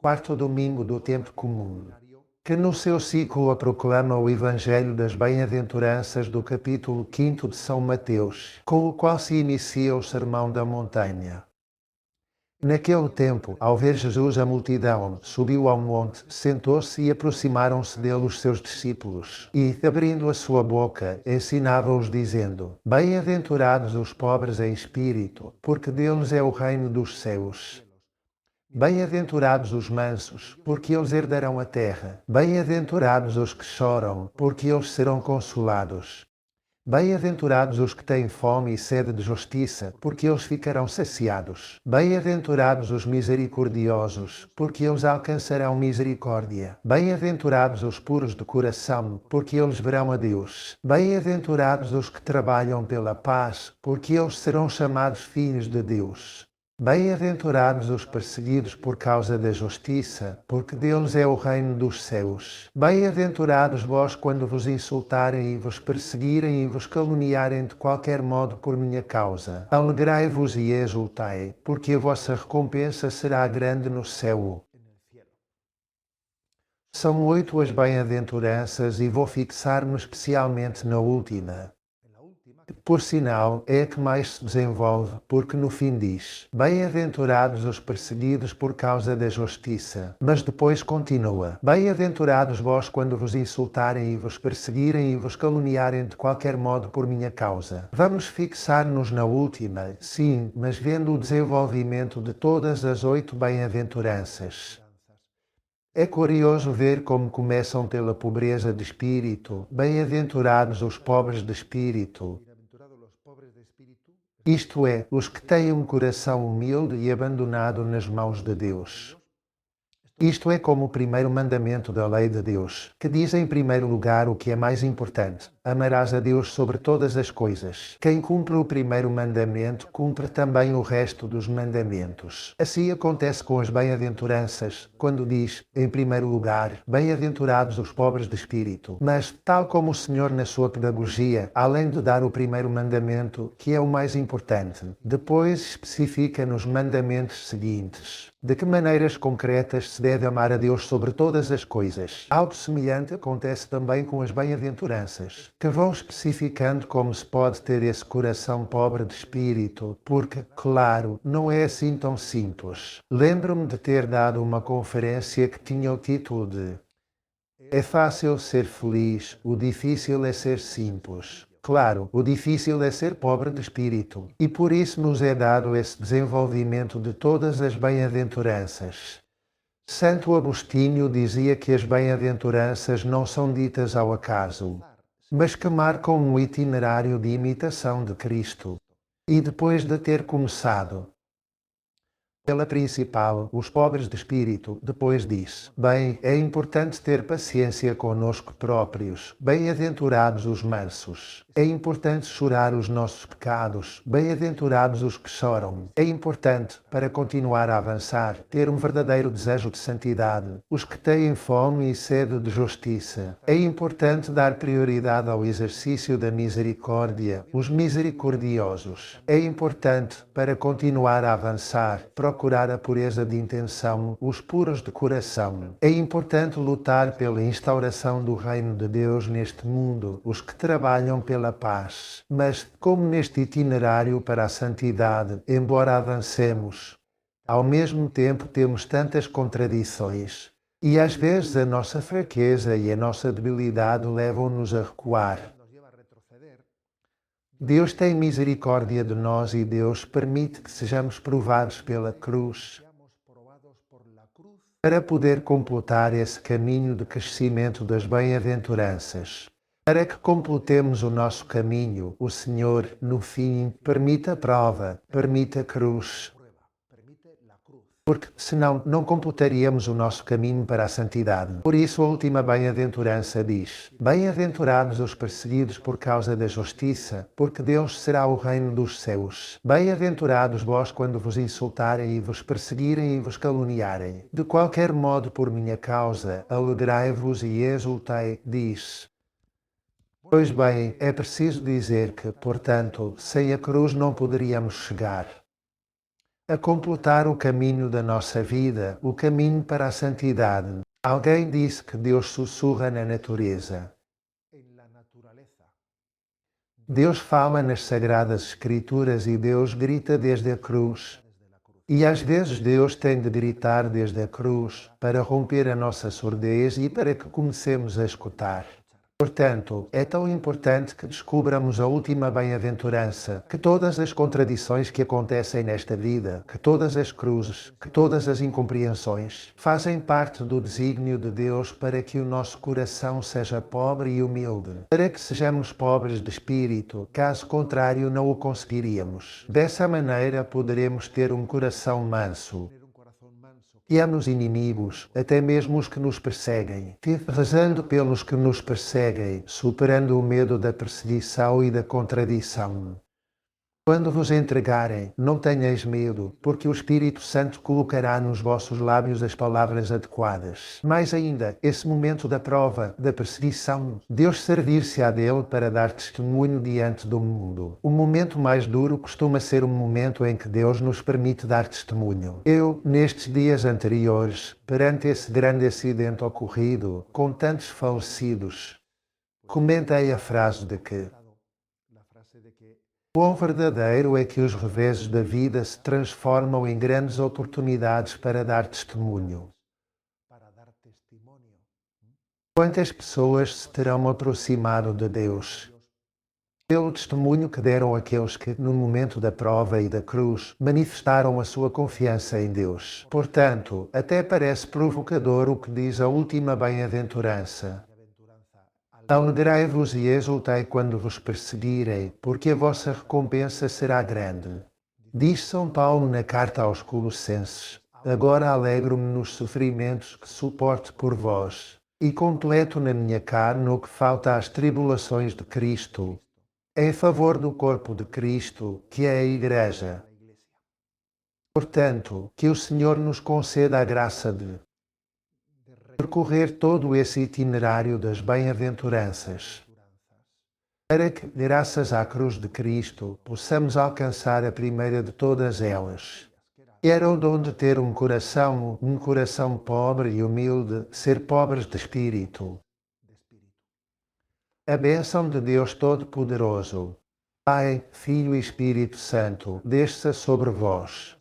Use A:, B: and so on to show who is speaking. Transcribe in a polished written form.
A: quarto domingo do tempo comum, que no seu ciclo proclama o Evangelho das Bem-aventuranças do capítulo 5 de São Mateus, com o qual se inicia o Sermão da Montanha. Naquele tempo, ao ver Jesus a multidão, subiu ao monte, sentou-se e aproximaram-se dele os seus discípulos, e, abrindo a sua boca, ensinava-os dizendo: Bem-aventurados os pobres em espírito, porque deles é o reino dos céus. Bem-aventurados os mansos, porque eles herdarão a terra. Bem-aventurados os que choram, porque eles serão consolados. Bem-aventurados os que têm fome e sede de justiça, porque eles ficarão saciados. Bem-aventurados os misericordiosos, porque eles alcançarão misericórdia. Bem-aventurados os puros de coração, porque eles verão a Deus. Bem-aventurados os que trabalham pela paz, porque eles serão chamados filhos de Deus. Bem-aventurados os perseguidos por causa da justiça, porque deles é o reino dos céus. Bem-aventurados vós quando vos insultarem e vos perseguirem e vos caluniarem de qualquer modo por minha causa. Alegrai-vos e exultai, porque a vossa recompensa será grande no céu. São 8 as bem-aventuranças e vou fixar-me especialmente na última. Por sinal, é a que mais se desenvolve, porque no fim diz: Bem-aventurados os perseguidos por causa da justiça. Mas depois continua: Bem-aventurados vós quando vos insultarem e vos perseguirem e vos caluniarem de qualquer modo por minha causa. Vamos fixar-nos na última, sim, mas vendo o desenvolvimento de todas as 8 bem-aventuranças. É curioso ver como começam pela pobreza de espírito. Bem-aventurados os pobres de espírito. Isto é, os que têm um coração humilde e abandonado nas mãos de Deus. Isto é como o primeiro mandamento da lei de Deus, que diz em primeiro lugar o que é mais importante: amarás a Deus sobre todas as coisas. Quem cumpre o primeiro mandamento, cumpre também o resto dos mandamentos. Assim acontece com as bem-aventuranças, quando diz, em primeiro lugar, bem-aventurados os pobres de espírito. Mas, tal como o Senhor na sua pedagogia, além de dar o primeiro mandamento, que é o mais importante, depois especifica nos mandamentos seguintes de que maneiras concretas se deve amar a Deus sobre todas as coisas. Algo semelhante acontece também com as bem-aventuranças, que vão especificando como se pode ter esse coração pobre de espírito, porque, claro, não é assim tão simples. Lembro-me de ter dado uma conferência que tinha o título de É fácil ser feliz, o difícil é ser simples. Claro, o difícil é ser pobre de espírito, e por isso nos é dado esse desenvolvimento de todas as bem-aventuranças. Santo Agostinho dizia que as bem-aventuranças não são ditas ao acaso, mas que marcam um itinerário de imitação de Cristo. E depois de ter começado pela principal, os pobres de espírito, depois diz: Bem, é importante ter paciência conosco próprios. Bem-aventurados os mansos. É importante chorar os nossos pecados. Bem-aventurados os que choram. É importante, para continuar a avançar, ter um verdadeiro desejo de santidade. Os que têm fome e sede de justiça. É importante dar prioridade ao exercício da misericórdia. Os misericordiosos. É importante, para continuar a avançar, procurar a pureza de intenção, os puros de coração. É importante lutar pela instauração do reino de Deus neste mundo, os que trabalham pela paz. Mas, como neste itinerário para a santidade, embora avancemos, ao mesmo tempo temos tantas contradições. E às vezes a nossa fraqueza e a nossa debilidade levam-nos a recuar. Deus tem misericórdia de nós e Deus permite que sejamos provados pela cruz para poder completar esse caminho de crescimento das bem-aventuranças. Para que completemos o nosso caminho, o Senhor, no fim, permite a prova, permite a cruz. Porque, senão, não completaríamos o nosso caminho para a santidade. Por isso, a última bem-aventurança diz: Bem-aventurados os perseguidos por causa da justiça, porque Deus será o reino dos céus. Bem-aventurados vós quando vos insultarem e vos perseguirem e vos caluniarem. De qualquer modo, por minha causa, alegrai-vos e exultai, diz. Pois bem, é preciso dizer que, portanto, sem a cruz não poderíamos chegar a completar o caminho da nossa vida, o caminho para a santidade. Alguém disse que Deus sussurra na natureza. Deus fala nas Sagradas Escrituras e Deus grita desde a cruz. E às vezes Deus tem de gritar desde a cruz para romper a nossa surdez e para que comecemos a escutar. Portanto, é tão importante que descubramos a última bem-aventurança, que todas as contradições que acontecem nesta vida, que todas as cruzes, que todas as incompreensões, fazem parte do desígnio de Deus para que o nosso coração seja pobre e humilde, para que sejamos pobres de espírito, caso contrário não o conseguiríamos. Dessa maneira poderemos ter um coração manso, e aos inimigos, até mesmo os que nos perseguem, rezando pelos que nos perseguem, superando o medo da perseguição e da contradição. Quando vos entregarem, não tenhais medo, porque o Espírito Santo colocará nos vossos lábios as palavras adequadas. Mais ainda, esse momento da prova, da perseguição, Deus servir-se-á dele para dar testemunho diante do mundo. O momento mais duro costuma ser o momento em que Deus nos permite dar testemunho. Eu, nestes dias anteriores, perante esse grande acidente ocorrido, com tantos falecidos, comentei a frase de que quão verdadeiro é que os reveses da vida se transformam em grandes oportunidades para dar testemunho. Quantas pessoas se terão aproximado de Deus pelo testemunho que deram aqueles que, no momento da prova e da cruz, manifestaram a sua confiança em Deus. Portanto, até parece provocador o que diz a última bem-aventurança. Alegrai-vos e exultai quando vos perseguirem, porque a vossa recompensa será grande. Diz São Paulo na carta aos Colossenses: agora alegro-me nos sofrimentos que suporto por vós, e completo na minha carne o que falta às tribulações de Cristo, em favor do corpo de Cristo, que é a Igreja. Portanto, que o Senhor nos conceda a graça de percorrer todo esse itinerário das bem-aventuranças, para que, graças à cruz de Cristo, possamos alcançar a primeira de todas elas. Era o dom de ter um coração pobre e humilde, ser pobres de espírito. A bênção de Deus Todo-Poderoso, Pai, Filho e Espírito Santo, desça sobre vós.